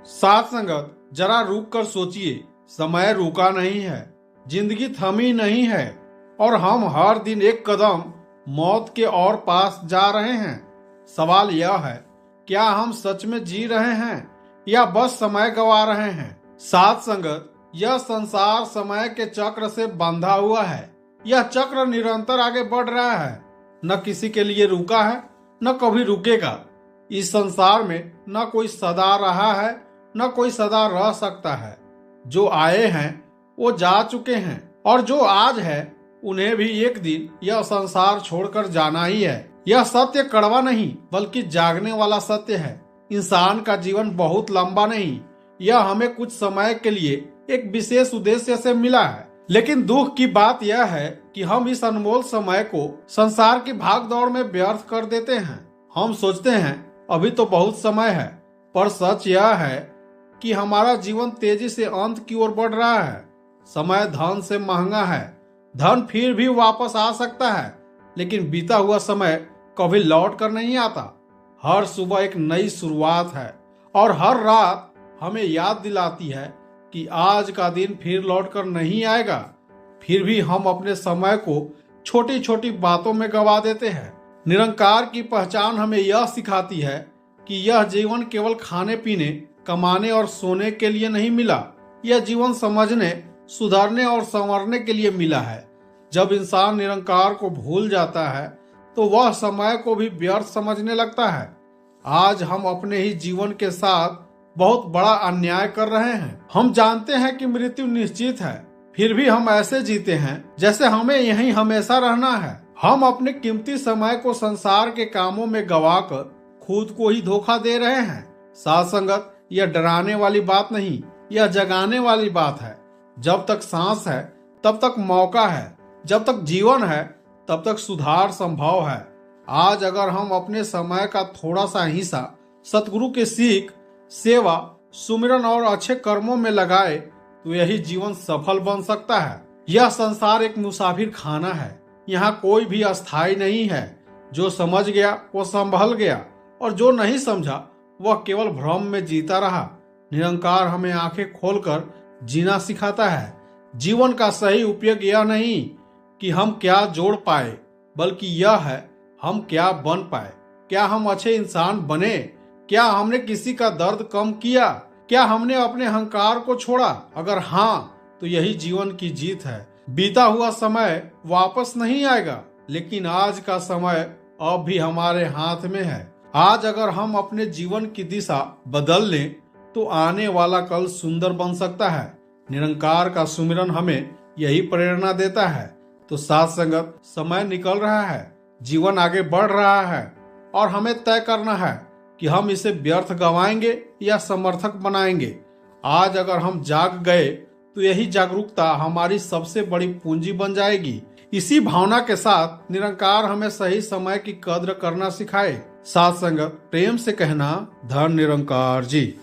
साथ संगत जरा रुक कर सोचिए, समय रुका नहीं है, जिंदगी थमी नहीं है और हम हर दिन एक कदम मौत के और पास जा रहे हैं। सवाल यह है, क्या हम सच में जी रहे हैं या बस समय गंवा रहे हैं? साथ संगत यह संसार समय के चक्र से बंधा हुआ है। यह चक्र निरंतर आगे बढ़ रहा है, न किसी के लिए रुका है न कभी रुकेगा। इस संसार में न कोई सदा रहा है न कोई सदा रह सकता है। जो आए हैं वो जा चुके हैं और जो आज है उन्हें भी एक दिन यह संसार छोड़कर जाना ही है। यह सत्य कड़वा नहीं बल्कि जागने वाला सत्य है। इंसान का जीवन बहुत लंबा नहीं, यह हमें कुछ समय के लिए एक विशेष उद्देश्य से मिला है। लेकिन दुख की बात यह है कि हम इस अनमोल समय को संसार की भागदौड़ में व्यर्थ कर देते हैं। हम सोचते हैं अभी तो बहुत समय है, पर सच यह है कि हमारा जीवन तेजी से अंत की ओर बढ़ रहा है। समय धन से महंगा है। धन फिर भी वापस आ सकता है, लेकिन बीता हुआ समय कभी लौट कर नहीं आता। हर सुबह एक नई शुरुआत है और हर रात हमें याद दिलाती है कि आज का दिन फिर लौट कर नहीं आएगा। फिर भी हम अपने समय को छोटी छोटी बातों में गवा देते हैं। निरंकार की पहचान हमें यह सिखाती है कि यह जीवन केवल खाने पीने, कमाने और सोने के लिए नहीं मिला। यह जीवन समझने, सुधरने और संवरने के लिए मिला है। जब इंसान निरंकार को भूल जाता है तो वह समय को भी व्यर्थ समझने लगता है। आज हम अपने ही जीवन के साथ बहुत बड़ा अन्याय कर रहे हैं। हम जानते हैं कि मृत्यु निश्चित है, फिर भी हम ऐसे जीते हैं जैसे हमें यहीं हमेशा रहना है। हम अपने कीमती समय को संसार के कामों में गवाकर खुद को ही धोखा दे रहे हैं। साथ संगत यह डराने वाली बात नहीं, यह जगाने वाली बात है। जब तक सांस है तब तक मौका है, जब तक जीवन है तब तक सुधार संभव है। आज अगर हम अपने समय का थोड़ा सा हिस्सा सतगुरु के सीख, सेवा, सुमिरन और अच्छे कर्मों में लगाए तो यही जीवन सफल बन सकता है। यह संसार एक मुसाफिर खाना है, यहाँ कोई भी अस्थाई नहीं है। जो समझ गया वो संभल गया और जो नहीं समझा वह केवल भ्रम में जीता रहा। निरंकार हमें आंखें खोलकर जीना सिखाता है। जीवन का सही उपयोग यह नहीं कि हम क्या जोड़ पाए, बल्कि यह है हम क्या बन पाए। क्या हम अच्छे इंसान बने? क्या हमने किसी का दर्द कम किया? क्या हमने अपने अहंकार को छोड़ा? अगर हाँ, तो यही जीवन की जीत है। बीता हुआ समय वापस नहीं आएगा, लेकिन आज का समय अब भी हमारे हाथ में है। आज अगर हम अपने जीवन की दिशा बदल लें तो आने वाला कल सुंदर बन सकता है। निरंकार का सुमिरन हमें यही प्रेरणा देता है। तो साथ संगत समय निकल रहा है, जीवन आगे बढ़ रहा है और हमें तय करना है कि हम इसे व्यर्थ गंवाएंगे या समर्थक बनाएंगे। आज अगर हम जाग गए तो यही जागरूकता हमारी सबसे बड़ी पूंजी बन जाएगी। इसी भावना के साथ निरंकार हमें सही समय की कद्र करना सिखाए। साथ संगत प्रेम से कहना, धन निरंकार जी।